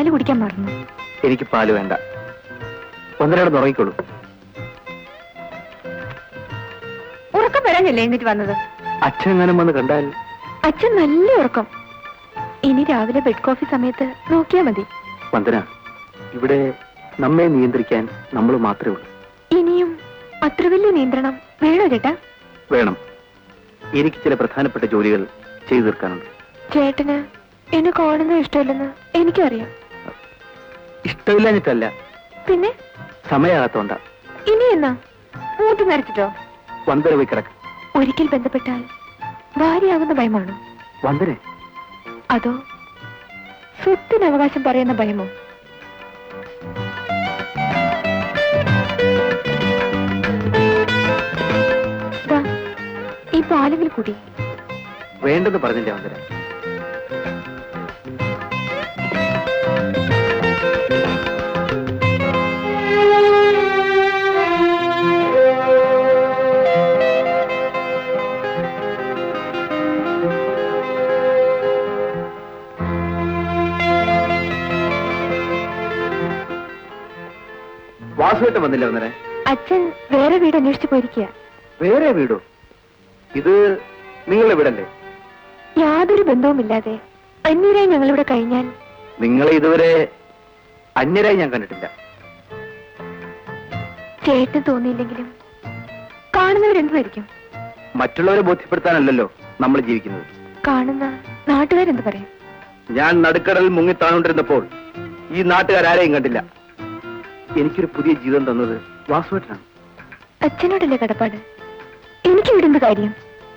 പാല് കുടിക്കാൻ മറന്നു. എനിക്ക് പാല് വേണ്ട. ഒന്നരയോടെ ഉറങ്ങിക്കോളൂ. ഉറക്കം വരാനല്ലേ എന്നിട്ട് വന്നത്? അച്ഛൻ എങ്ങാനും വന്ന് കണ്ടാൽ? അച്ഛൻ നല്ല ഉറക്കം. ഇനി രാവിലെ ബെഡ് കോഫി സമയത്ത് നോക്കിയാ മതി. വന്ദന, ഇവിടെ നമ്മെ നിയന്ത്രിക്കാൻ നമ്മൾ മാത്രമേ ഉള്ളൂ. ഇനിയും അത്ര വലിയ നിയന്ത്രണം വേണോ ചേട്ടാ? വേണം. എനിക്ക് ചില പ്രധാനപ്പെട്ട ജോലികൾ ചെയ്തു തീർക്കാനുണ്ട്. ചേട്ടന് എന്നെ കാണുന്നത് ഇഷ്ടമില്ലെന്ന് എനിക്കറിയാം. ഇഷ്ടമില്ലാഞ്ഞിട്ടല്ല, പിന്നെ സമയാകാത്തോണ്ട. ഇനി എന്നാ മൂത്ത് നരച്ചിട്ടോ? വന്ദന പോയി കിടക്ക്. ഒരിക്കൽ ബന്ധപ്പെട്ടാൽ ഭാര്യയാകുന്ന ഭയമാണോ? വന്ദന, അതോ സ്വത്തിന് അവകാശം പറയുന്ന ഭയമോ? ഈ പാലെങ്കിൽ കൂടി വേണ്ടെന്ന് പറഞ്ഞില്ലേ വന്ദന? വാസുവേട്ടൻ വന്നില്ല വന്നേ? അച്ഛൻ വേറെ വീട് അന്വേഷിച്ചു പോയിരിക്കുക. വേറെ വീടോ? ഇത് നിങ്ങളുടെ വീടല്ലേ? യാതൊരു ബന്ധവുമില്ലാതെ അന്യരായി ഞങ്ങളിവിടെ കഴിഞ്ഞാൽ. നിങ്ങളെ ഇതുവരെ അന്യരായി ഞാൻ കണ്ടിട്ടില്ല. ചേട്ടന് തോന്നിയില്ലെങ്കിലും കാണുന്നവരെന്തായിരിക്കും? മറ്റുള്ളവരെ ബോധ്യപ്പെടുത്താനല്ലല്ലോ നമ്മൾ ജീവിക്കുന്നത്. കാണുന്ന നാട്ടുകാരെന്ത് പറയും? ഞാൻ നടുക്കടലിൽ മുങ്ങിത്താണോണ്ടിരുന്നപ്പോൾ ഈ നാട്ടുകാരാരെയും കണ്ടില്ല. എനിക്കൊരു പുതിയ ജീവിതം തന്നത് വാസുവേട്ടനാണ്. അച്ഛനോടല്ലേ കടപ്പാട്? എനിക്ക് ഇവിടുന്ന് കാര്യം.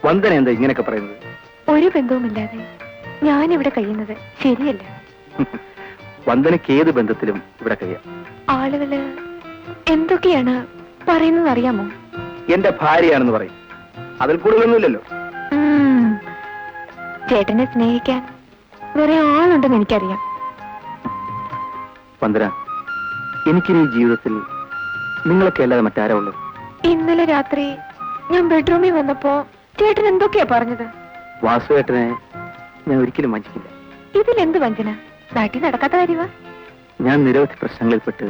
വന്ദന എന്താ ഇങ്ങനെയൊക്കെ പറയുന്നത്? ഒരു ബന്ധവുമില്ലാതെ ഞാനിവിടെ കഴിയുന്നത് ശരിയല്ല. വന്ദനയ്ക്ക് ഏത് ബന്ധത്തിലും ഇവിടെ കഴിയാം. ആളുകള് എന്തൊക്കെയാണ് പറയുന്നത് അറിയാമോ? എന്റെ ഭാര്യയാണെന്ന് പറയും. അതിൽ കൂടുതലൊന്നുമില്ലല്ലോ. ചേട്ടനെ സ്നേഹിക്കാൻ വേറെ ആളുണ്ടെന്ന് എനിക്കറിയാം. വന്ദന, എനിക്കിനി ജീവിതത്തിൽ നിങ്ങളൊക്കെ അല്ലാതെ മറ്റാരാ ഉള്ളു? ഇന്നലെ രാത്രി ഞാൻ ബെഡ്റൂമിൽ വന്നപ്പോ ചേട്ടൻ എന്തൊക്കെയാ പറഞ്ഞത്? വാസുവേട്ടനെ ഞാൻ ഒരിക്കലും വഞ്ചിക്കില്ല. ഇതിലെന്ത് വഞ്ചന? നാട്ടിൽ നടക്കാത്ത കാര്യമാ. ഞാൻ നിരവധി പ്രശ്നങ്ങളിൽപ്പെട്ട്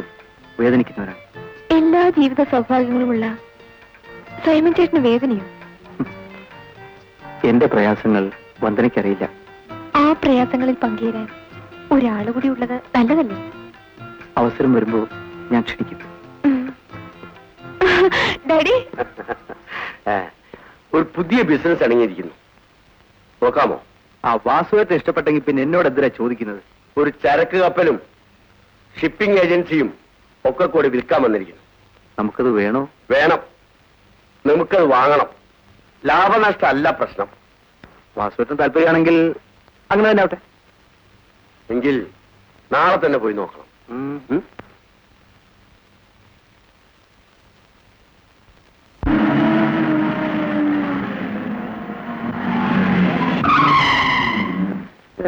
വേദനിക്കുന്നവരാണ്. എല്ലാ ജീവിത സൗഭാഗ്യങ്ങളുമുള്ള സൈമൻ ചേട്ടന് വേദനയോ? എന്റെ പ്രയാസങ്ങൾ വന്ദനയ്ക്കറിയില്ല. ആ പ്രയാസങ്ങളിൽ പങ്കുചേരാൻ ഒരാള് കൂടി ഉള്ളത് നല്ലതല്ലേ? അവസരം വരുമ്പോ ഞാൻ ക്ഷണിക്കും. ഡാഡി, ഒരു പുതിയ ബിസിനസ് അടങ്ങിയിരിക്കുന്നു, നോക്കാമോ? ആ വാസുവേട്ടൻ ഇഷ്ടപ്പെട്ടെങ്കിൽ പിന്നെ എന്നോട് എന്തിനാ ചോദിക്കുന്നത്? ഒരു ചരക്ക് കപ്പലും ഷിപ്പിംഗ് ഏജൻസിയും ഒക്കെ കൂടി വിൽക്കാൻ വന്നിരിക്കുന്നു. നമുക്കത് വേണോ? വേണം. നമുക്കത് വാങ്ങണം. ലാഭനഷ്ടമല്ല പ്രശ്നം. വാസുവേട്ടൻ താല്പര്യമാണെങ്കിൽ അങ്ങനെ തന്നെ ആവട്ടെ. എങ്കിൽ നാളെ തന്നെ പോയി നോക്കണം.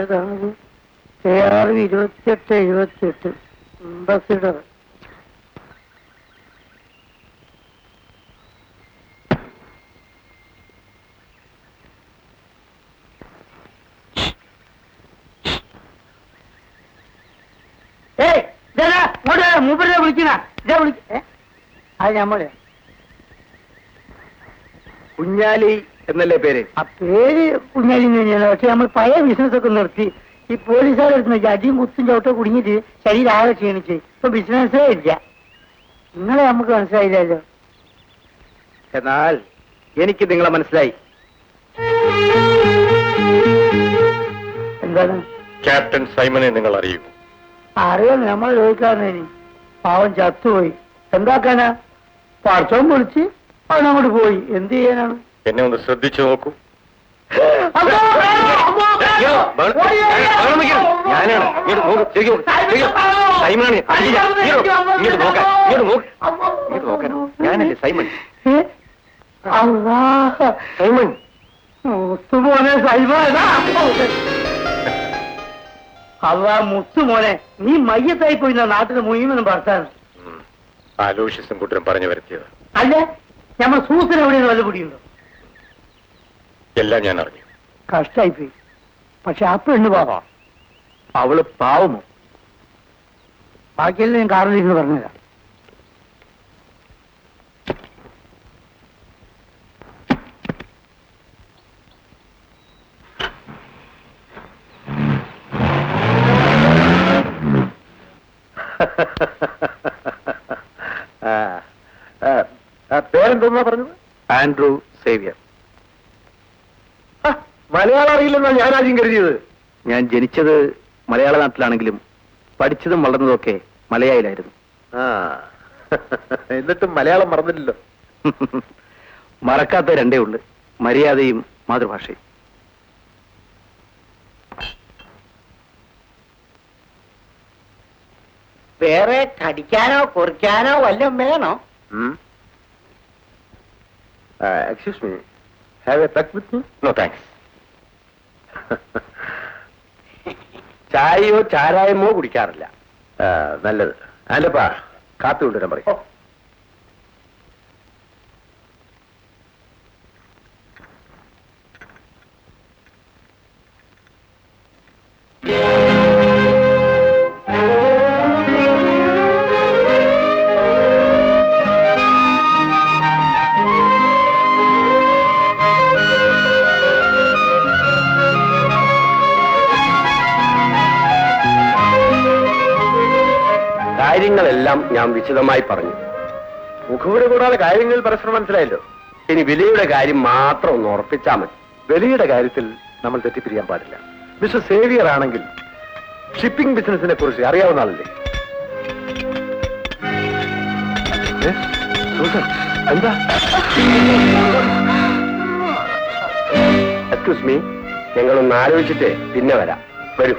ഏതാണ്? 2878 അംബാസിഡർ. മൂപ്പരെ വിളിക്കണ ഇതാ വിളിക്ക. അത് ഞമ്മളെ കുഞ്ഞാലി എന്നല്ലേ പേര്? ആ പേര് കുഞ്ഞാലി തന്നെയാണ്. പക്ഷെ നമ്മൾ പഴയ ബിസിനസ് ഒക്കെ നിർത്തി. ഈ പോലീസുകാരെടുത്ത് അടിയും കുത്തും ചവിട്ടോ കുടുങ്ങിയിട്ട് ശരീരം ആകെ ക്ഷീണിച്ച് ഇപ്പൊ ബിസിനസ്സേ ഇല്ല. നിങ്ങളെ നമുക്ക് മനസ്സിലായില്ലല്ലോ. എന്നാൽ എനിക്ക് നിങ്ങളെ മനസ്സിലായി. എന്താണ്? ക്യാപ്റ്റൻ സൈമനെ നിങ്ങൾ അറിയൂ? അറിയാം, നമ്മൾ ചോദിക്കാറുണ്ടേനി. പാവം ചത്തുപോയി. എന്താക്കാനാ? പഠിച്ചോൻ വിളിച്ച് അവനങ്ങോട്ട് പോയി. എന്ത് ചെയ്യാനാണ്? എന്നെ ഒന്ന് ശ്രദ്ധിച്ചു നോക്കൂ. ഞാനല്ലേ സൈമൺ. സൈമൺ മുത്തുമോനെ. സൈമൺ അള്ളാ മുത്തുമോനെ, നീ മയ്യത്തായി പോയി നാട്ടിൽ മുഴുവനും ഭർത്താൻ. ആലോഷ്യസും കൂട്ടരും പറഞ്ഞു വരുത്തിയത് അല്ല. ഞമ്മ സൂസന എവിടെയാണ് വല്ല പിടിയുണ്ടോ? എല്ലാം ഞാൻ അറിഞ്ഞു. കഷ്ടായിപ്പോയി. പക്ഷെ ആ പെണ്ണ് പാവാ. അവള് പാവമോ? ബാക്കിയെല്ലാം ഞാൻ കാറിലിരുന്ന് പറഞ്ഞുതരാം. പേരെന്തോന്നാ പറഞ്ഞത്? Andrew Xavier. മലയാളം അറിയില്ലെന്നാ ഞാൻ ആദ്യം കരുതിയത്. ഞാൻ ജനിച്ചത് മലയാള നാട്ടിലാണെങ്കിലും പഠിച്ചതും വളർന്നതൊക്കെ മലയാളിലായിരുന്നു. എന്നിട്ടും മലയാളം മറന്നില്ലല്ലോ. മറക്കാത്ത രണ്ടേ ഉള്ളു, മര്യാദയും മാതൃഭാഷയും. വേറെ കടിക്കാനോ കുറിക്കാനോ വല്ലതും വേണോ? Excuse me, have a pet with me? No thanks. ചായയോ ചാരായമോ കുടിക്കാറില്ല. നല്ലത്. അല്ലപ്പാ, കാപ്പി കൊണ്ടുവരാൻ പറയും. കാര്യങ്ങളെല്ലാം ഞാൻ വിശദമായി പറഞ്ഞു. മുഖവുര കൂടാതെ കാര്യങ്ങൾ പരസ്പരം മനസ്സിലായല്ലോ. ഇനി വിലയുടെ കാര്യം മാത്രം ഒന്ന് ഉറപ്പിച്ചാൽ മതി. വിലയുടെ കാര്യത്തിൽ നമ്മൾ തെറ്റിപ്പിരിയാൻ പാടില്ല. മിസ്റ്റർ സേവിയർ ആണെങ്കിൽ ഷിപ്പിംഗ് ബിസിനസിനെ കുറിച്ച് അറിയാവുന്ന ആളല്ലേ? എന്താ? എക്സ്ക്യൂസ് മീ, ഞങ്ങളൊന്ന് ആലോചിച്ചിട്ട് പിന്നെ വരാം. വരൂ.